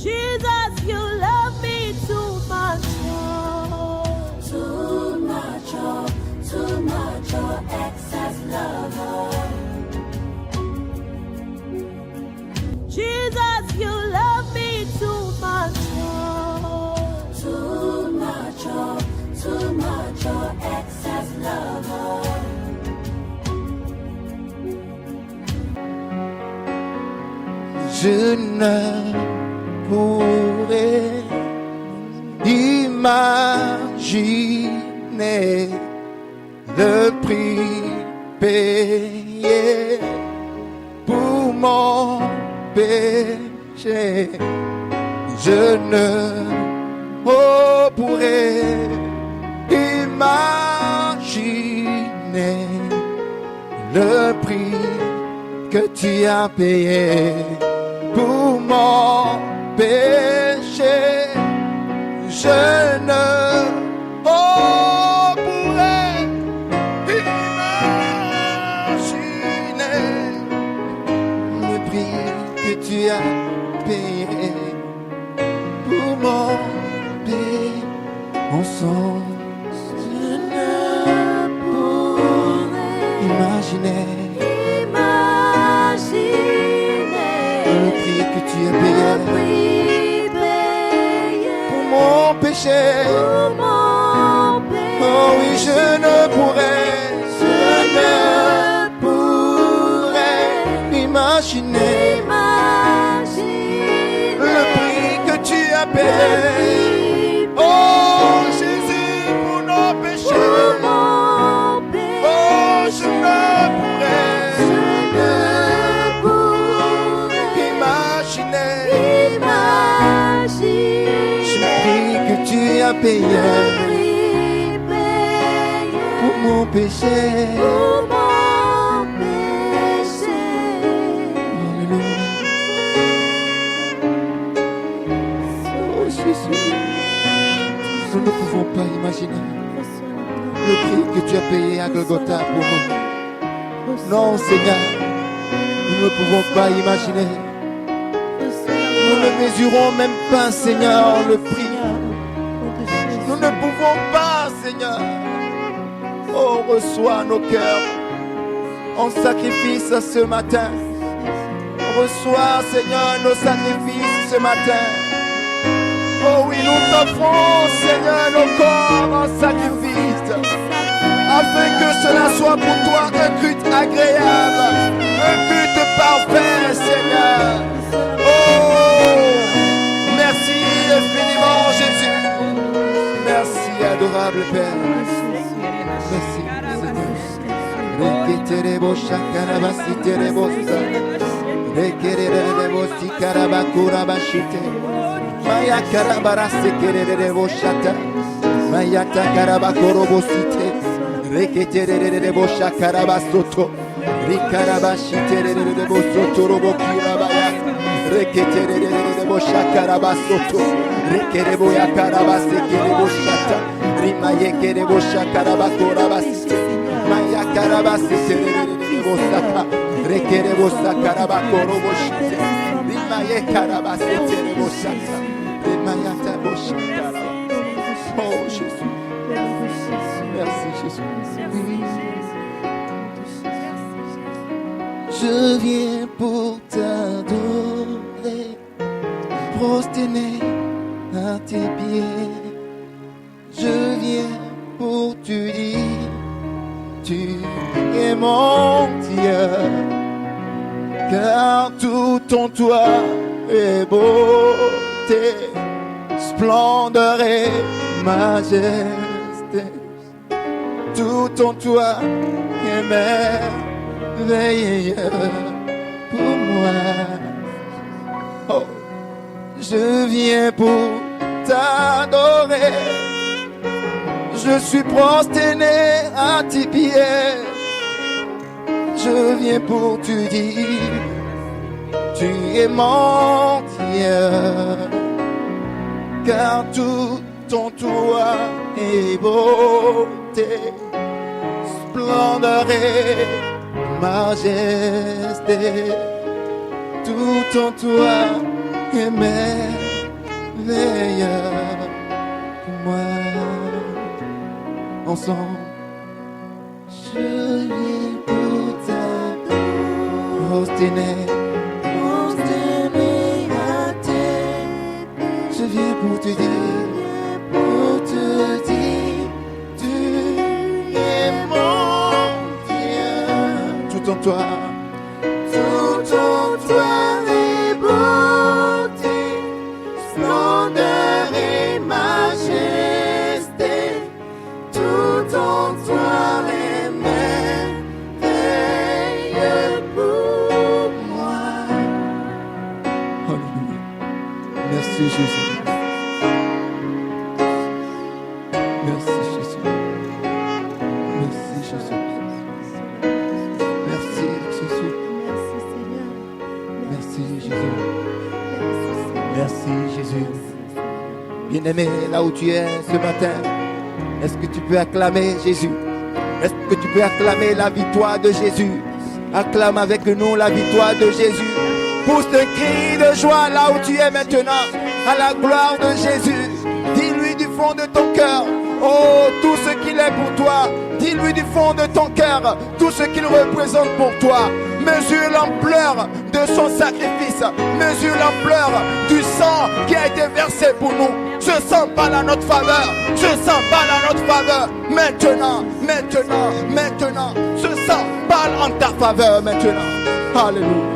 Jesus, you love me too much. Too much, excess love. Jesus, you love me too much. Too much, excess love. Je ne pourrais imaginer le prix payé pour mon péché. Je ne pourrais imaginer le prix que tu as payé pour mon péché. Je ne pourrais imaginer le prix que tu as payé pour mon péché. Ensemble, je ne pourrais imaginer le prix que tu as payé pour mon péché. Oh oui, je ne pourrais imaginer le prix que tu as payé. Oh Jésus, pour nos péchés. Oh, je ne pourrais imaginer le prix que tu as payé pour mon péché. Nous ne pouvons pas imaginer le prix que tu as payé à Golgotha pour nous. Non, Seigneur, nous ne pouvons pas imaginer. Nous ne mesurons même pas, Seigneur, le prix. Nous ne pouvons pas, Seigneur. Oh, reçois nos cœurs en sacrifice ce matin. Reçois, Seigneur, nos sacrifices ce matin. Oh oui, nous t'offrons, Seigneur, nos corps en sacrifice, afin que cela soit pour toi un culte agréable, un culte parfait, Seigneur. Oh, merci infiniment, Jésus. Merci, adorable Père. Merci, Seigneur. Maya karabara sekerere boshata, Maya takaraba korobosite, reketerere bosha karabasoto, rikarabashiterere bosoto robokirabaya, reketerere bosha karabasoto, rekereboya karabasekere boshata, rimaye kere bosha karabakorabasite, Maya karabasekerere bosata, rekerebosa karabakorobosite, rimaye karabasetere boshata. Oh Jésus, merci Jésus. Je viens pour t'adorer, prosterner à tes pieds. Je viens pour te dire, tu es mon Dieu, car tout en toi est beauté, splendeur et majesté. Tout en toi est merveilleux pour moi. Oh, je viens pour t'adorer. Je suis prosterné à tes pieds. Je viens pour te dire, tu es mon Dieu, car tout en toi est beauté, splendeur et majesté. Tout en toi est merveilleux meilleur que moi. Ensemble, je vis pour t'adorer. Je viens pour te dire, tu es mon Dieu. Tout en toi est beauté, splendeur et majesté. Tout en toi est merveilleux pour moi. Alléluia. Merci Jésus. Merci Jésus. Merci Jésus. Merci Jésus. Merci Jésus. Merci Jésus. Bien-aimé, là où tu es ce matin, est-ce que tu peux acclamer Jésus? Est-ce que tu peux acclamer la victoire de Jésus? Acclame avec nous la victoire de Jésus. Pousse un cri de joie là où tu es maintenant, à la gloire de Jésus. Dis-lui du fond de ton cœur, oh, tout ce qu'il est pour toi. Dis-lui du fond de ton cœur, tout ce qu'il représente pour toi. Mesure l'ampleur de son sacrifice. Mesure l'ampleur du sang qui a été versé pour nous. Ce sang parle à notre faveur. Ce sang parle à notre faveur. Maintenant, ce sang parle en ta faveur maintenant. Alléluia.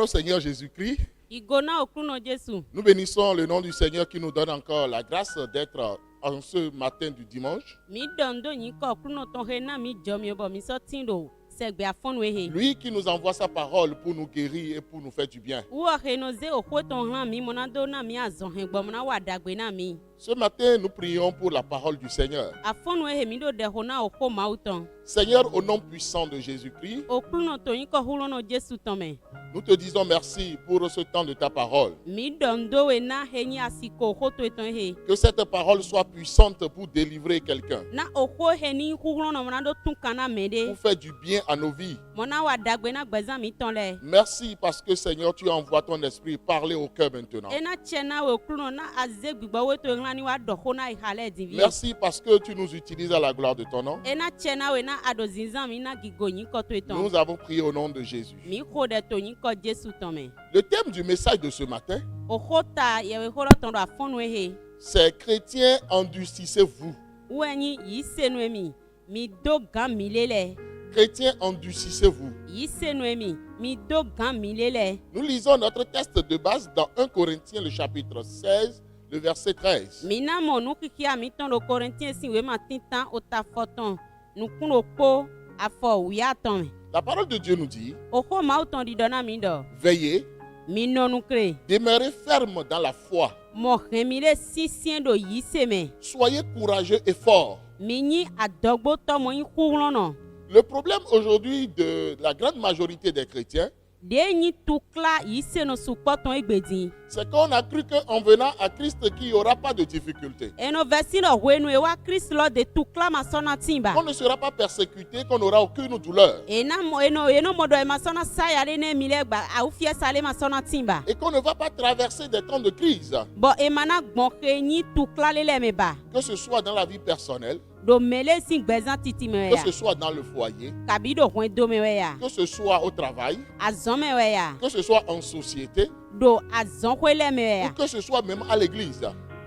Au Seigneur Jésus-Christ, Igona okuno Jesu. nous bénissons le nom du Seigneur qui nous donne encore la grâce d'être en ce matin du dimanche. Mi dondo nyi ko okuno ton he na mi jomi obo mi so tindo segbe afonu ehe. Lui qui nous envoie sa parole pour nous guérir et pour nous faire du bien. Wo he no ze okwo ton han mi monado na mi azon he gbo mona wa dagbe na mi. Ce matin, nous prions pour la parole du Seigneur. Afonu ehe mi do de ho na okwo mauton. Seigneur, au nom puissant de Jésus-Christ, Okuno to yin ko hulono Jesu tome. nous te disons merci pour ce temps de ta parole. Mi dondo we na he nyi asiko hoto eton he. Que cette parole soit puissante pour délivrer quelqu'un, Na okwo he ni hulono monado tun kana mede. pour faire du bien à nos vies. Mona wa dagbe na gbezan mi ton le. Merci parce que Seigneur, tu envoies ton esprit parler au cœur maintenant. Ena chena we okuno na azze gbigbo we to nlani wa do ho na ihale divi. Merci parce que tu nous utilises à la gloire de ton nom. Ena chena we na adozinzan mi na gigo nyi ko to eton. Nous avons prié au nom de Jésus. Mi ko de to nyi ko Jesu tome. Le thème du message de ce matin, Okota yewe holo ton do afonu ehe. c'est chrétiens, endurcissez-vous. Wenyi yi senu emi. Mi do gan mi lele. Chrétiens, endurcissez-vous. Yi senu emi. Mi do gan mi lele. Nous lisons notre texte de base dans 1 Corinthiens, le chapitre 16, le verset 13. Mi na mo nu kiki a mi ton do Corinthiens si we ma tintan ota foton. Nu kun opo afo wiya ton. La parole de Dieu nous dit, Oko ma uton di dona mi do. veillez, Mi nonu kre. demeurez ferme dans la foi, Mo remile sisien do yi seme. soyez courageux et forts. Mi nyi adogbo to mo yin kulono. Le problème aujourd'hui de la grande majorité des chrétiens, De nyi tukla yi seno supoton egbedin. c'est qu'on a cru qu'en venant à Christ qu'il n'y aura pas de difficulté. Eno versi no wenu ewa Christ lo de tukla masona timba. Qu'on ne sera pas persécuté, qu'on n'aura aucune douleur. Eno modo e masona saya le ne milegba au fie sale masona timba. Et qu'on ne va pas traverser des temps de crise, Bo e mana gbonke nyi tukla le meba. que ce soit dans la vie personnelle, Do mele sin gbezan titi me que ya. ce soit dans le foyer, Kabi do hwen do me ya. que ce soit au travail, Azon me ya. que ce soit en société, Do azon kwele me ya. ou que ce soit même à l'église.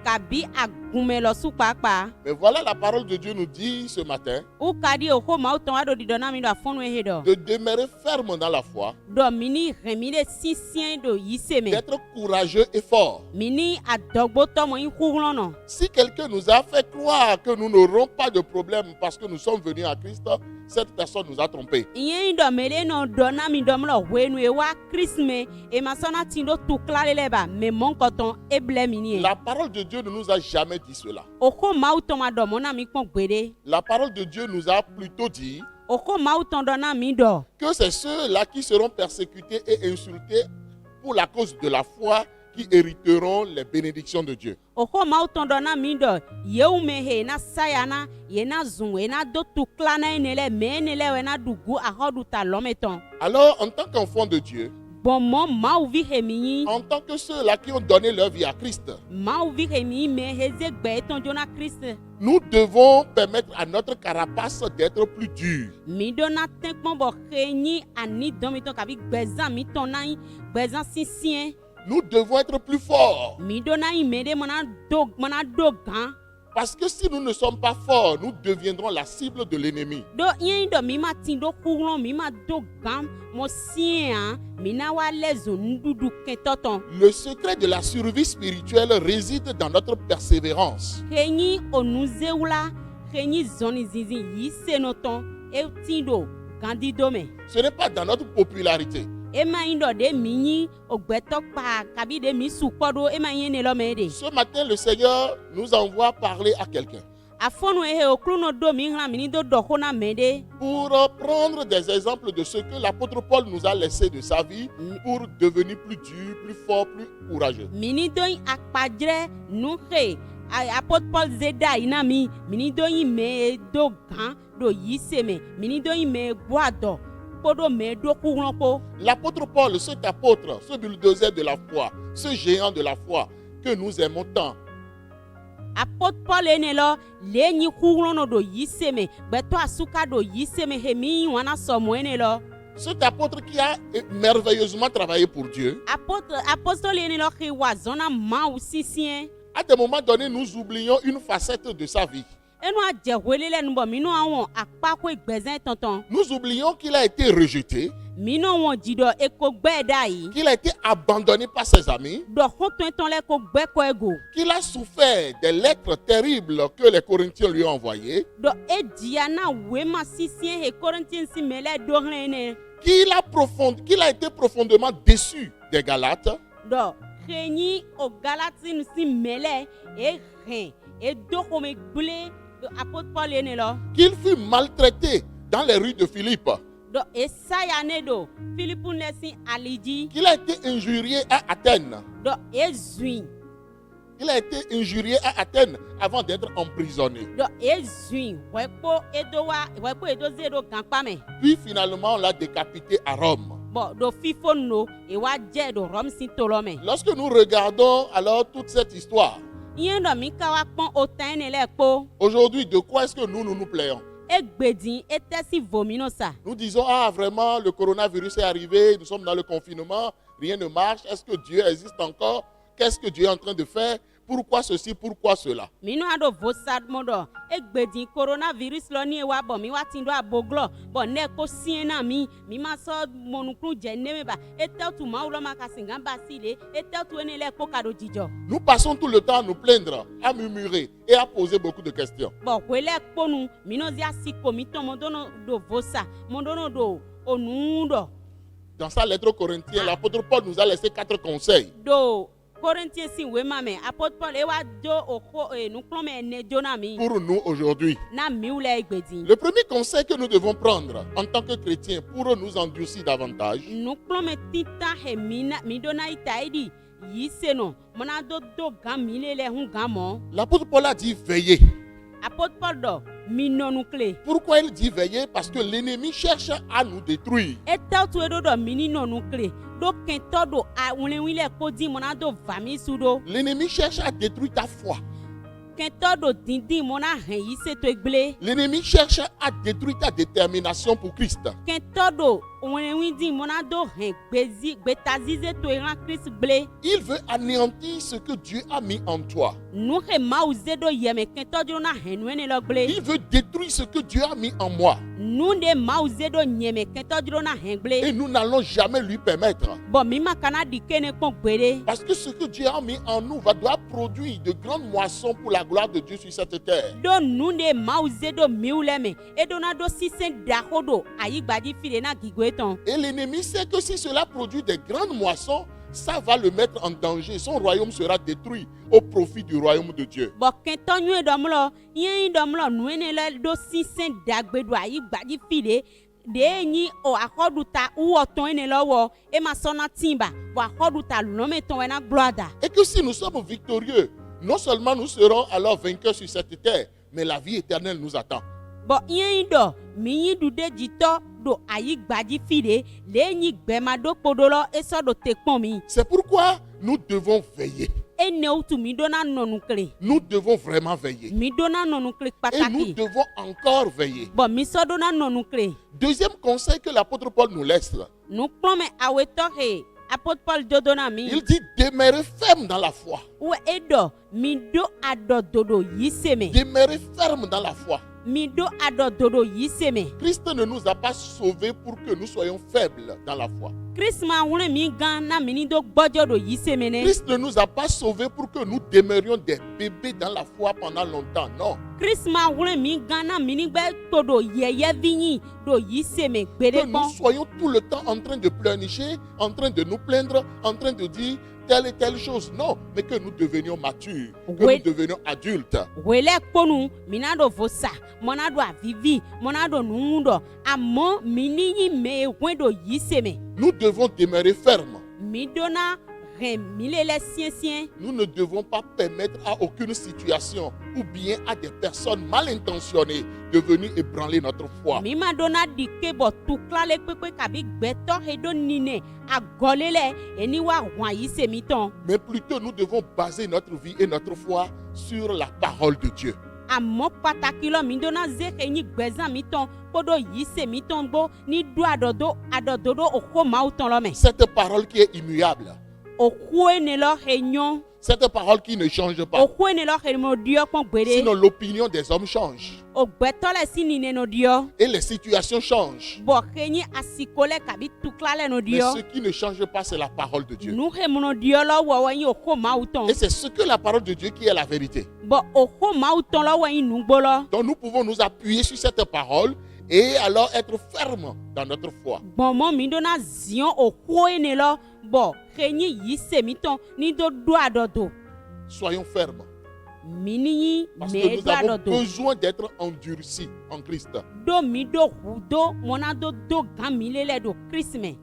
Kabi agume lo su papa. Mais voilà, la parole de Dieu nous dit ce matin U kadi oko ma uton ado di dona mi do afonu ehe do. de demeurer ferme dans la foi, Do mini remile sisien do yiseme. d'être courageux et fort. Mini adogbo to mo yin kulono. Si quelqu'un nous a fait croire que nous n'aurons pas de problème parce que nous sommes venus à Christ, cette personne nous a trompés. Yen do mele no dona mi do mlo wenu ewa Christme e masona tindo tukla le ba me mon koton eble mini. La parole de Dieu ne nous a jamais dit cela. Oko ma uton ma do mona mi kon gbede. La parole de Dieu nous a plutôt dit Oko ma uton dona mi do. que c'est ceux-là qui seront persécutés et insultés pour la cause de la foi qui hériteront les bénédictions de Dieu. Oko ma uton dona mi do. Yeu me he na sayana ye na zun e na do tukla na enele me enele we na dugu ahodu ta lometon. Alors, en tant qu'enfant de Dieu, bon mo mauvi hemi En tant que ceux-là qui ont donné leur vie à Christ, mauvi hemi me heze gbe ton jona Christ nous devons permettre à notre carapace d'être plus dur. mi dona tenkpon bo kheni ani domi ton kabi gbezan mi ton nai gbezan sisien Nous devons être plus forts. mi dona imede mona do gan Parce que si nous ne sommes pas forts, nous deviendrons la cible de l'ennemi. do yen do mi ma tin do kuglon mi ma do gan mo sien mi na wa lezo ndudu kentoton Le secret de la survie spirituelle réside dans notre persévérance. kheni onuzeula kheni zoni zizi yise noton e tin do gandi dome Ce n'est pas dans notre popularité. e ma yin do de mi yin ogbeto pa kabi de mi supodo e ma yin ne lo me de Ce matin, le Seigneur nous envoie parler à quelqu'un afonu ehe okruno do mi hran mi ni do hona me de pour prendre des exemples de ce que l'apôtre Paul nous a laissé de sa vie pour devenir plus dur, plus fort, plus courageux. mi ni do yin akpadre nu he apôtre Paul zeda ina mi ni do yin me do gan do yise me mi ni do yin me boado podo me do kuglon po L'apôtre Paul, cet apôtre, ce bulldozer de la foi, ce géant de la foi que nous aimons tant, apôtre Paul ene lo le nyi kuglon no do yise me gbeto asuka do yise me he mi wana somo ene lo cet apôtre qui a merveilleusement travaillé pour Dieu, apostole ene lo he wazona ma usisien à des moments donnés, nous oublions une facette de sa vie. enu ajehwele le nubo mi no awon apako igbezan tonton Nous oublions qu'il a été rejeté, mi no won jido eko gbeda yi qu'il a été abandonné par ses amis, do hoton ton le ko gbe ko ego qu'il a souffert des lettres terribles que les Corinthiens lui ont envoyées, do edia na wema sisien he Corinthians si mele do hlene qu'il a été profondément déçu des Galates, do kheni o galatin si mele e hren e do ko me gble apôtre Paul ene lo qu'il fut maltraité dans les rues de Philippe, do esaya ne do Philippun lesin aliji qu'il a été injurié à Athènes. do ezui Il a été injurié à Athènes avant d'être emprisonné. do ezui wepo edo zero ganpa me Puis finalement, on l'a décapité à Rome. bo do fifo no e wa je do rom sin tolo me Lorsque nous regardons alors toute cette histoire, yen do mi ka wa pon otan ne le po aujourd'hui, de quoi est-ce que nous plaignons? egbedin etesi vomino sa Nous disons, ah vraiment, le coronavirus est arrivé, nous sommes dans le confinement, rien ne marche, est-ce que Dieu existe encore? Qu'est-ce que Dieu est en train de faire? Pourquoi ceci, pourquoi cela? minu ado vosad modo egbedin coronavirus lo ni e wa bo mi wa tin do aboglo bo ne ko sien na mi ma so monukun je ne me ba etel ma ulo ma kasinga ba sile etel ene le ko kado jijo Nous passons tout le temps à nous plaindre, à murmurer et à poser beaucoup de questions. bo kwele ponu mino zia siko mi to modono do vosa modono do onundo Dans sa lettre aux Corinthiens, l'apôtre Paul nous a laissé 4 conseils do Corinthiens si we mame apôtre Paul e wa do oko nu klome ne jona mi pour nous aujourd'hui. na mi ule egbedin Le premier conseil que nous devons prendre en tant que chrétiens pour nous endurcir davantage, nu klome tita he mi dona itaidi yise no mona do gan mi le hun gan mo l'apôtre Paul a dit veiller. apôtre Paul do mi nonu kle Pourquoi il dit veiller? Parce que l'ennemi cherche à nous détruire. etel tu edo do mi ni nonu kle do kento do a unle wile ko di mona do vami sudo L'ennemi cherche à détruire ta foi. kento do dindin mona hen yise to egble L'ennemi cherche à détruire ta détermination pour Christ. kento do unle windi mona do hen gbetazize to eran Christ ble Il veut anéantir ce que Dieu a mis en toi. nu he mauze do yeme kento do na hen wene lo ble Il veut détruire ce que Dieu a mis en moi. nu de mauze do nyeme kento do na hen ble Et nous n'allons jamais lui permettre. bon mi makana dikene kon gbede Parce que ce que Dieu a mis en nous doit produire de grandes moissons pour la gloire de Dieu sur cette terre. do nu de mauze do miuleme e do na do sisen daho do ayi gbadi file na gigwe ton Et l'ennemi sait que si cela produit des grandes moissons, ça va le mettre en danger. Son royaume sera détruit au profit du royaume de Dieu. bon kento nyu domlo yen domlo nu ene le do sisen dagbe do ayi gbadi file de ni o akoduta uwo ton ene lowo e ma sona timba bo akoduta lome ton na gloada Et que si nous sommes victorieux, non seulement nous serons alors vainqueurs sur cette terre, mais la vie éternelle nous attend. bɔn yɛn dɔ mi yi du de jitɔ do ayi gbadzi fi de le nyi gbɛma do kpodo lɔ esɔ do te kpɔn mi. C'est pourquoi nous devons veiller. Enew tu mi dona nɔnu kle. Nous devons vraiment veiller. Mi dona nɔnu kle Et nous kpataki. devons encore veiller. Bɔn mi sɔ dona nɔnu kle. Deuxième conseil que l'apôtre Paul nous laisse, Nukplɔmɛ awetɔ he apôtre Paul do dona mi. il dit demeurer ferme dans la foi. Wo edɔ mi do adɔ dodo yi seme. Demeurer ferme dans la foi. Mi do adɔ dodo yi seme. Christ ne nous a pas sauvés pour que nous soyons faibles dans la foi. Christmas wule mi gan na mi ni do gbɔdzɔ do yi seme ne. Christ ne nous a pas sauvés pour que nous demeurions des bébés dans la foi pendant longtemps. Non. Christmas wule mi gan na mi ni gbɛ to do yɛyɛ vi nyi do yi seme Que gbede nous kpɔn. soyons tout le temps en train de pleurnicher, en train de nous plaindre, en train de dire telle et telle chose. Non, mais que nous devenions matures, que Oui. nous devenions adultes. Wele kponu mina do vosa mɔna do avivi mɔna do nuŋu dɔ amɔ mi ni nyi me wɛn do yi seme. Nous devons demeurer fermes. Mi dona hɛn mi le lɛ siɛsiɛ. Nous ne devons pas permettre à aucune situation ou bien à des personnes mal intentionnées de venir ébranler notre foi. Mi ma dona di ke bɔ tukla le kpekpe kabi gbɛtɔ he do nine agɔle lɛ eni wa hɔn yi semi tɔn. Mais plutôt, nous devons baser notre vie et notre foi sur la parole de Dieu. Amɔ pataki lɔ mi dona ze he nyi gbɛzã mi tɔn kpodo yi semi tɔn gbɔ ni do adɔdodo oxo mawu tɔn lɔ mɛ. Cette parole qui est immuable, Oxoe ne lɔ he nyɔ. cette parole qui ne change pas. Oxoe ne lɔ he mo diɔ kpɔn gbede. Sinon, l'opinion des hommes change O gbɛtɔ lɛ si nine no diɔ. et les situations changent. Bɔ he nyi asiko lɛ kabi tukla lɛ no Mais ce diɔ. qui ne change pas, c'est la parole de Dieu. Nu he mo no diɔ lɔ wɔwɔ nyi oxo mawu tɔn. Et c'est ce que la parole de Dieu qui est la vérité. Bɔ oxo mawu tɔn lɔ wɔ nyi nugbo lɔ. Donc nous pouvons nous appuyer sur cette parole et alors être fermes dans notre foi. Gbɔnmɔ mi dona ziɔn oxoe ne lɔ bɔ he nyi yi semi tɔn ni do adɔdo. Soyons fermes Mi ni nyi parce me que nous do avons adɔdo. besoin d'être endurcis en Christ. Do mi do hu do mɔna do gan mi le lɛ do Christmas.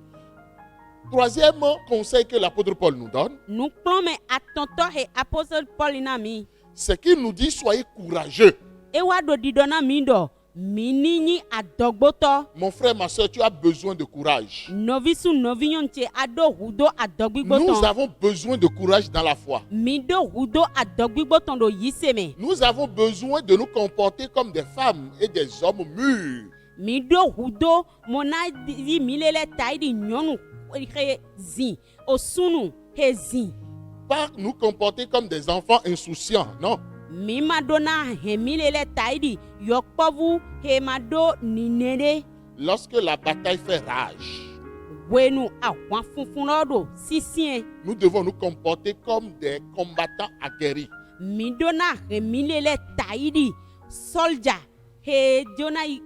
Troisième conseil que l'apôtre Paul nous donne, Nukplɔmɛ atɔntɔ he apostole Paul na mi. c'est qu'il nous dit soyez courageux. Ewa do didɔ na mi dɔ mi ni nyi adɔgbotɔ. Mon frère, ma soeur, tu as besoin de courage. Nɔvisu nɔvinyɔnu tse ado hu do Nous adɔgbigbotɔn. avons besoin de courage dans la foi. Mi do hu do adɔgbigbotɔn do yi seme. Nous avons besoin de nous comporter comme des femmes et des hommes mûrs. Mi do hu do mɔna yi mi le lɛ ta yi di nyɔnu he zi osunu he zi. Pas nous comporter comme des enfants insouciants, non. Mi ma do na he mi le lɛ ta yi di yɔkpɔvu he ma do nine de. Lorsque la bataille fait rage, Wenu ahwan funfun lɔ do sisiɛ. nous devons nous comporter comme des combattants aguerris. Mi do na he mi le lɛ ta yi di sɔlja he jona yi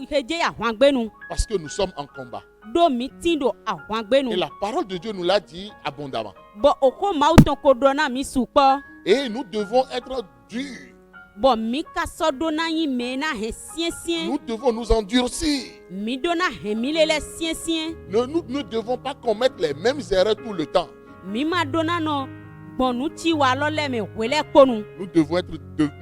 he je ahwan gbenu. Parce que nous sommes en combat. Do mi ti do ahwan Et gbenu. la parole de Dieu nous l'a dit abondamment. Bɔn o ko maaw tɔn ko dɔ na mi su kpɔ. Et nous devons être durs. Bɔn mi ka sɔ do na yi mɛ na hɛ siɛsiɛ. Nous devons nous endurcir. Mi do na hɛ mi le lɛ siɛsiɛ. Nous ne devons pas commettre les mêmes erreurs tout le temps. Mi ma do na nɔ gbɔnu tsi wa lɔ lɛ mɛ wɛlɛ kpɔnu. Nous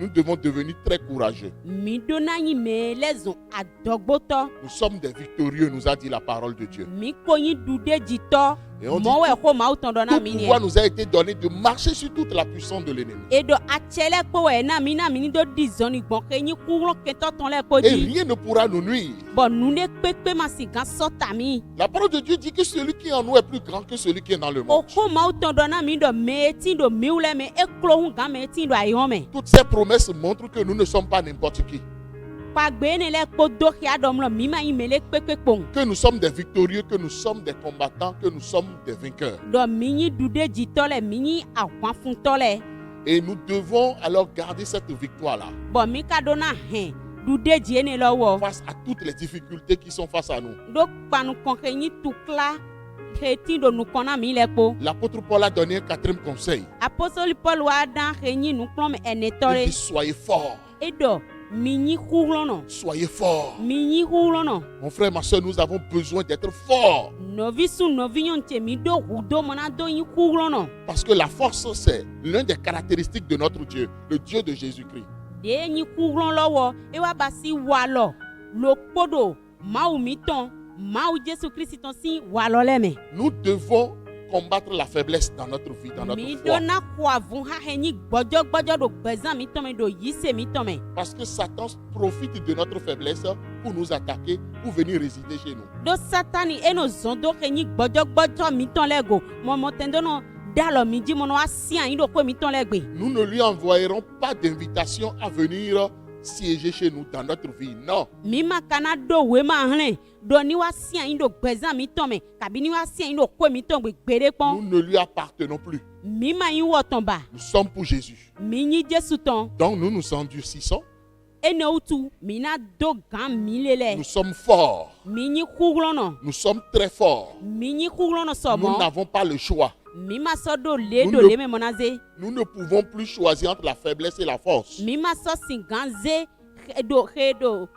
devons devenir très courageux. Mi do na yi mɛ lɛ zɔn adɔgbotɔ. Nous sommes des victorieux, nous a dit la parole de Dieu. Mi ko yi du de jitɔ. Et on dit Mɔwɛ ko maaw tɔn dɔ na Tout mi pouvoir yɛ. nous a été donné de marcher sur toute la puissance de l'ennemi. Edo atsɛlɛ kpɔ wɛ na mi ni do di zɔni gbɔn ke nyi kuhlɔ kɛtɔ tɔn lɛ kpɔ Et dzi. rien ne pourra nous nuire. Bɔn nu de kpekpe ma si gan sɔ ta mi. La parole de Dieu dit que celui qui est en nous est plus grand que celui qui est dans le O monde. ko maaw tɔn dɔ na mi dɔ mɛ eti do miw lɛ mɛ eklo ŋu gan mɛ eti do ayɔ mɛ. Toutes ces promesses montrent que nous ne sommes pas n'importe qui. Kpagbe ne lɛ kpo do xia dɔm lɔ mi ma yi mɛ lɛ kpekpe kpɔn. Que nous sommes des victorieux, que nous sommes des combattants, que nous sommes des vainqueurs. Dɔ mi nyi du de jitɔ lɛ mi nyi ahwanfuntɔ lɛ. Et nous devons alors garder cette victoire-là Bɔn mi ka do na hɛn du de dzie ne lɔ wɔ. face à toutes les difficultés qui sont face à nous. Do kpanu kɔn he nyi tukla he ti do nukɔn na mi lɛ kpo. L'apôtre Paul a donné un quatrième conseil. Apostoli Paul wa dan he nyi nukplɔm ɛnɛtɔ Il dit le. soyez forts, Edɔ mi nyi huhlɔ nɔ. soyez forts. Mi nyi huhlɔ nɔ. Mon frère, ma soeur, nous avons besoin d'être forts. Nɔvisu nɔvinyɔnu tse mi do hu do mɔna do nyi huhlɔ nɔ. Parce que la force, c'est l'une des caractéristiques de notre Dieu, le Dieu de Jésus-Christ. de nyi kuglɔn lɔwɔ e wa ba si walɔ lo kpodo mawu mi tɔn mawu Jésus Christ tɔn si walɔ lɛ mɛ. Nous devons combattre la faiblesse dans notre vie, dans notre mi foi. do na ko avun ha he nyi gbɔdzɔgbɔdzɔ do gbɛzan mi tɔn mɛ do yise mi tɔn mɛ. Parce que Satan profite de notre faiblesse pour nous attaquer, pour venir résider chez nous. Do satani eno zɔn do he nyi gbɔdzɔgbɔdzɔ mi tɔn lɛ go mɔmɔtɛn do no dalɔ mi di mɔnɔ wa si anyi do ko mi tɔn lɛ gbe. Nous ne lui envoyerons pas d'invitation à venir siéger chez nous dans notre vie. Non. mi ma kana do we ma hlɛ do ni wa si anyi do gbɛzan mi tɔn mɛ kabi ni wa si anyi do ko mi tɔn gbe gbede Nous kpɔn ne lui appartenons plus. mi ma yi wɔ tɔn ba Nous sommes pour Jésus. mi nyi Jésus tɔn Donc nous nous endurcissons. ene wutu mi na do gan mi le lɛ Nous sommes forts. mi nyi kuglɔnɔ Nous sommes très forts. mi nyi kuglɔnɔ Nous sɔmɔ n'avons pas le choix. mi ma sɔ do le Nous do ne- le mɛ mɔna ze Nous ne pouvons plus choisir entre la faiblesse et la force. mi ma sɔ si gan ze he do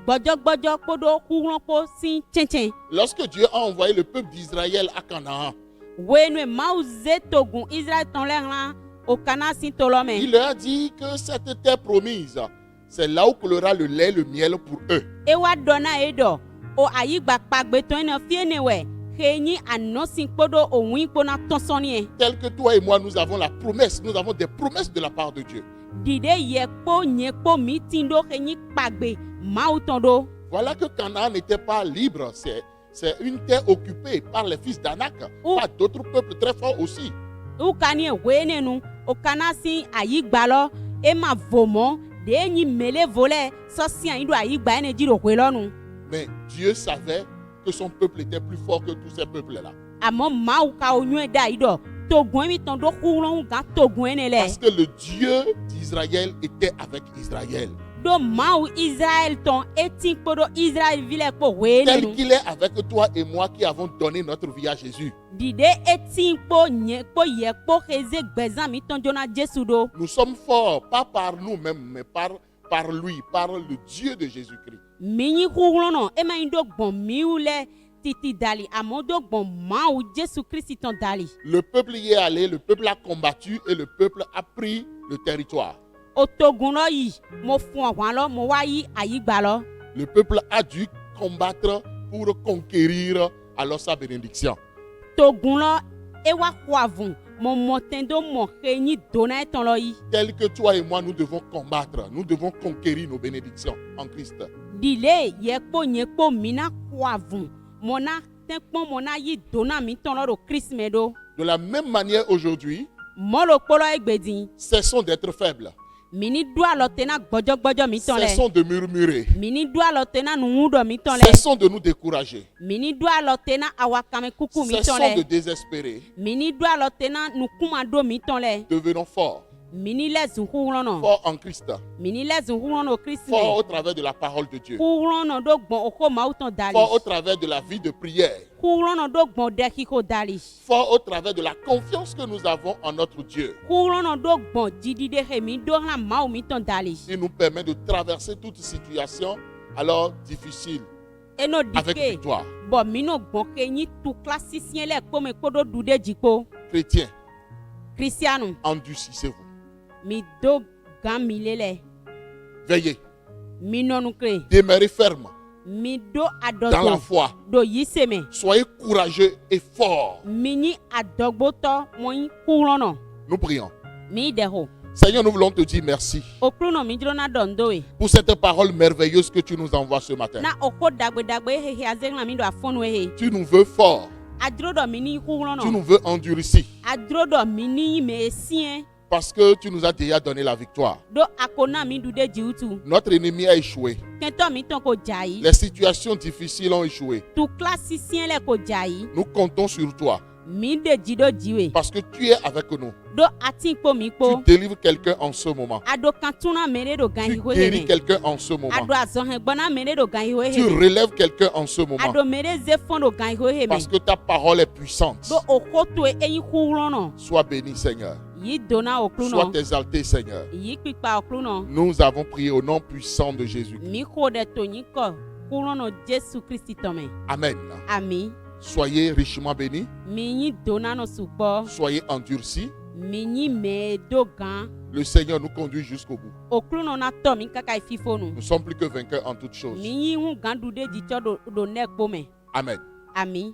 gbɔdzɔgbɔdzɔ kpo do kuglɔn kpo si tsɛtsɛ Lorsque Dieu a envoyé le peuple d'Israël à Canaan, wenu mawu ze togun Israël tɔn lɛ hlan o kana si to lɔ mɛ il leur a dit que cette terre promise, c'est là où coulera le lait, le miel pour eux. e wa dɔ na ye dɔ o ayigba kpagbetɔ ene fie ne wɛ he nyi anɔ si kpo do òwun kpo na tɔnsɔni yɛ. Tel que toi et moi, nous avons la promesse, nous avons des promesses de la part de Dieu. dide yɛ kpo nye kpo mi ti do he nyi kpagbe mawu tɔn do. Voilà que Canaan n'était pas libre, c'est une terre occupée par les fils d'Anak, par d'autres peuples très forts aussi. u ka ni ewe nenu o kana si ayigba lɔ e ma vo mɔ de nyi mele vo lɛ sɔsi anyi do ayigba ene dzi do hoe lɔnu. Mais Dieu savait que son peuple était plus fort que tous ces peuples-là. àmọ́ mawu ka o nyuie da yi dɔ togun mi tɔn do kulɔn gan togun ene Parce lɛ que le Dieu d'Israël était avec Israël. do mawu Israël tɔn eti kpo do Israël vi lɛ kpo hoe Tel nenu. qu'il est avec toi et moi qui avons donné notre vie à Jésus. dide eti kpo nye kpo yɛ kpo heze gbɛzan mi tɔn jona Jésus do. Nous sommes forts, pas par nous-mêmes, mais par lui, par le Dieu de Jésus-Christ. mi nyi kulɔn e ma yi do gbɔn miwu lɛ titi dali àmọ́ do gbɔn mawu Jésus Christ tɔn dali. Le peuple y est allé, le peuple a combattu et le peuple a pris le territoire. o togun lɔ yi mo fún ọ̀hún lɔ mo wá yí àyígbà lɔ. Le peuple a dû combattre pour conquérir alors sa bénédiction. togun lɔ e wa xɔ avun mo mɔtɛn do mɔ he nyi dona etɔn lɔ yi. Tel que toi et moi, nous devons combattre, nous devons conquérir nos bénédictions en Christ. dile yɛ kpo nye kpo mi na xɔ avun mo na tɛ kpɔn mo na yi dona mi tɔn lɔ do Christ mɛ do. De la même manière aujourd'hui, mɔlo kpɔlɔ egbedin cessons d'être faibles, mi ni do alɔ te na gbɔdzɔgbɔdzɔ mi tɔn lɛ. cessons de murmurer, mi ni do alɔ te na nuwu dɔ mi tɔn lɛ. cessons de nous décourager, mi ni do alɔ te na awakame kuku mi tɔn cessons de lɛ. désespérer, mi ni do alɔ te na nukuma do mi tɔn lɛ. devenons forts, mi ni lɛ zun kuhlɔnɔ. forts en Christ, mi ni lɛ zun kuhlɔnɔ o Christ forts mɛ. au travers de la parole de Dieu, kuhlɔnɔ do gbɔn o ko maaw tɔn dali. forts au travers de la vie de prière, kuhlɔnɔ do gbɔn dɛki ko dali. forts au travers de la confiance que nous avons en notre Dieu. kuhlɔnɔ do gbɔn jidide he mi do hã maaw mi tɔn dali. Il nous permet de traverser toute situation alors difficile eno avec dike victoire. bɔn mi no gbɔn ke nyi tukla sisiɛ lɛ kpɔmɛ kpɔdo du de dzikpo. Chrétiens, kristianu endurcissez-vous, mi do gan mi le lɛ. veillez, mi nɔnu kle. demeurez ferme mi do dans la adɔtɔ foi, do yi seme. soyez courageux et forts. mi nyi adɔgbotɔ mo nyi kuhlɔnɔ. Nous prions. mi de ho. Seigneur, nous voulons te dire merci o kulunɔ mi dzro na dɔndoe. pour cette parole merveilleuse que tu nous envoies ce matin. na o ko dagbedagbe hehe azegla mi do afɔnu ehe. Tu nous veux forts, adro dɔ mi ni tu kuhlɔnɔ. nous veux endurcis adro dɔ mi ni me siɛ. parce que tu nous as déjà donné la victoire. do akona mi du de jiwutu. Notre ennemi a échoué. kɛntɔ mi tɔn ko dza yi. Les situations difficiles ont échoué. tukla sisiɛ lɛ ko dza yi. Nous comptons sur toi mi de dzi do dziwe. parce que tu es avec nous. do ati kpo mi Tu kpo. délivres quelqu'un en ce moment. ado kantuna me de do gan Tu hiwe guéris heme. quelqu'un en ce moment. ado azɔhɛ gbɔna me de do gan hiwe Tu heme. relèves quelqu'un en ce moment. ado me de ze fɔn do gan hiwe Parce heme. que ta parole est puissante. do o ko to eyin kuhlɔnɔ. Sois béni, Seigneur. yi dona o Sois kulunɔ. exalté, Seigneur. yi kpikpa o kulunɔ. Nous avons prié au nom puissant de Jésus. mi ko de to yin kɔ kuhlɔnɔ Jesu Kristi tɔmɛ. Amen. ami Soyez richement bénis. mi yin dona no sugbɔ. Soyez endurcis. mi nyi me do gan Le Seigneur nous conduit jusqu'au bout. oklu no na to mi kaka ififo nu Nous sommes plus que vainqueurs en toutes choses. mi nyi hu gan du de di cho do ne kpo me Amen. ami